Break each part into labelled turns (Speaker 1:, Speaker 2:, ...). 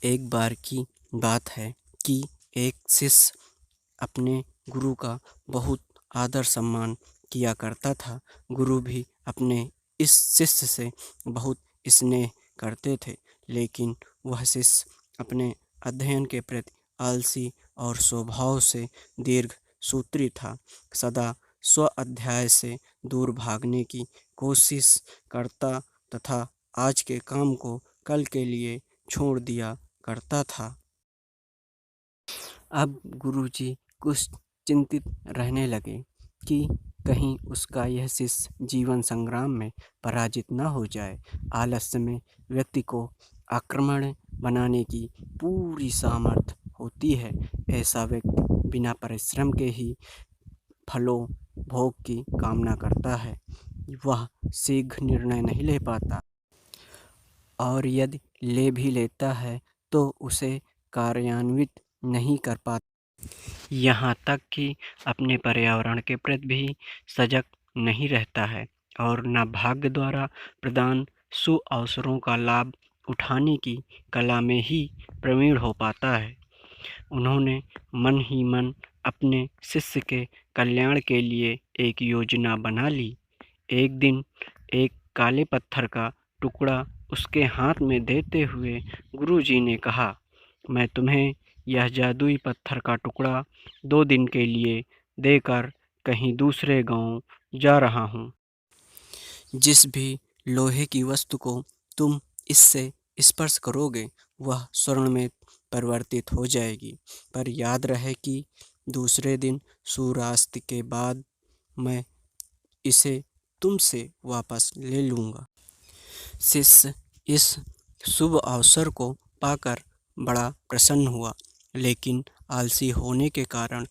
Speaker 1: एक बार की बात है कि एक शिष्य अपने गुरु का बहुत आदर सम्मान किया करता था। गुरु भी अपने इस शिष्य से बहुत स्नेह करते थे, लेकिन वह शिष्य अपने अध्ययन के प्रति आलसी और स्वभाव से दीर्घ सूत्री था। सदा स्व अध्याय से दूर भागने की कोशिश करता तथा आज के काम को कल के लिए छोड़ दिया करता था। अब गुरुजी कुछ चिंतित रहने लगे कि कहीं उसका यह शिष्य जीवन संग्राम में पराजित न हो जाए। आलस्य में व्यक्ति को आक्रमण बनाने की पूरी सामर्थ्य होती है। ऐसा व्यक्ति बिना परिश्रम के ही फलों भोग की कामना करता है। वह शीघ्र निर्णय नहीं ले पाता और यदि ले भी लेता है तो उसे कार्यान्वित नहीं कर पाता। यहाँ तक कि अपने पर्यावरण के प्रति भी सजग नहीं रहता है और न भाग्य द्वारा प्रदान सुअवसरों का लाभ उठाने की कला में ही प्रवीण हो पाता है। उन्होंने मन ही मन अपने शिष्य के कल्याण के लिए एक योजना बना ली। एक दिन एक काले पत्थर का टुकड़ा उसके हाथ में देते हुए गुरुजी ने कहा, मैं तुम्हें यह जादुई पत्थर का टुकड़ा 2 दिन के लिए देकर कहीं दूसरे गांव जा रहा हूँ। जिस भी लोहे की वस्तु को तुम इससे स्पर्श करोगे वह स्वर्ण में परिवर्तित हो जाएगी, पर याद रहे कि दूसरे दिन सूर्यास्त के बाद मैं इसे तुमसे वापस ले लूँगा। शिष्य इस शुभ अवसर को पाकर बड़ा प्रसन्न हुआ, लेकिन आलसी होने के कारण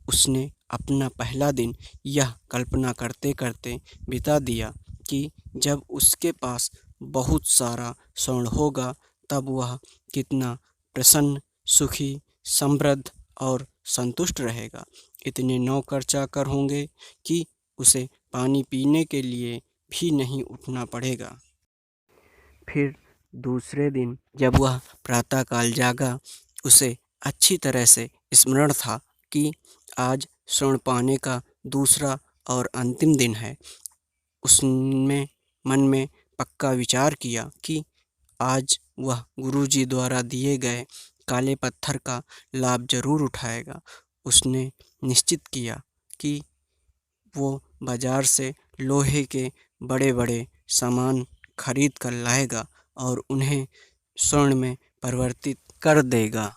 Speaker 1: उसने अपना पहला दिन यह कल्पना करते करते बिता दिया कि जब उसके पास बहुत सारा स्वर्ण होगा तब वह कितना प्रसन्न, सुखी, समृद्ध और संतुष्ट रहेगा। इतने नौकर चाकर होंगे कि उसे पानी पीने के लिए भी नहीं उठना पड़ेगा। फिर दूसरे दिन जब वह प्रातःकाल जागा, उसे अच्छी तरह से स्मरण था कि आज स्वर्ण पाने का दूसरा और अंतिम दिन है। उसने मन में पक्का विचार किया कि आज वह गुरुजी द्वारा दिए गए काले पत्थर का लाभ जरूर उठाएगा। उसने निश्चित किया कि वो बाजार से लोहे के बड़े बड़े सामान खरीद कर लाएगा और उन्हें स्वर्ण में परिवर्तित कर देगा।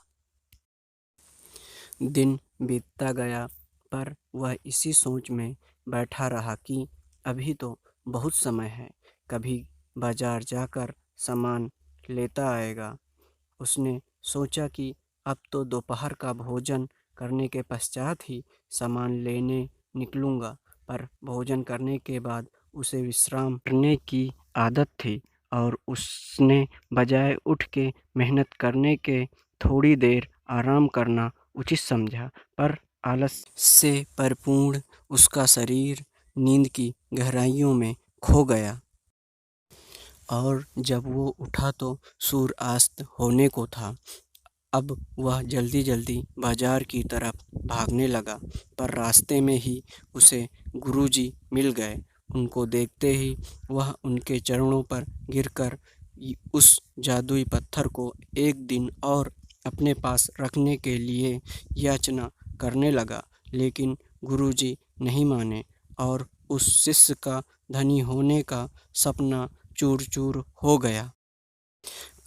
Speaker 1: दिन बीतता गया पर वह इसी सोच में बैठा रहा कि अभी तो बहुत समय है, कभी बाजार जाकर सामान लेता आएगा। उसने सोचा कि अब तो दोपहर का भोजन करने के पश्चात ही सामान लेने निकलूँगा, पर भोजन करने के बाद उसे विश्राम करने की आदत थी और उसने बजाय उठ के मेहनत करने के थोड़ी देर आराम करना उचित समझा, पर आलस से परिपूर्ण उसका शरीर नींद की गहराइयों में खो गया और जब वो उठा तो सूर्यास्त होने को था। अब वह जल्दी जल्दी बाजार की तरफ भागने लगा, पर रास्ते में ही उसे गुरुजी मिल गए। उनको देखते ही वह उनके चरणों पर गिरकर उस जादुई पत्थर को एक दिन और अपने पास रखने के लिए याचना करने लगा, लेकिन गुरुजी नहीं माने और उस शिष्य का धनी होने का सपना चूर चूर हो गया।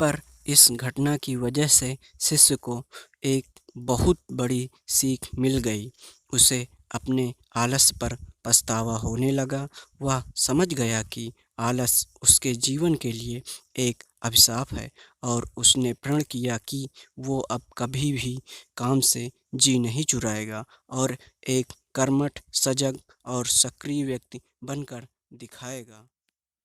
Speaker 1: पर इस घटना की वजह से शिष्य को एक बहुत बड़ी सीख मिल गई। उसे अपने आलस पर पछतावा होने लगा। वह समझ गया कि आलस उसके जीवन के लिए एक अभिशाप है और उसने प्रण किया कि वो अब कभी भी काम से जी नहीं चुराएगा और एक कर्मठ, सजग और सक्रिय व्यक्ति बनकर दिखाएगा।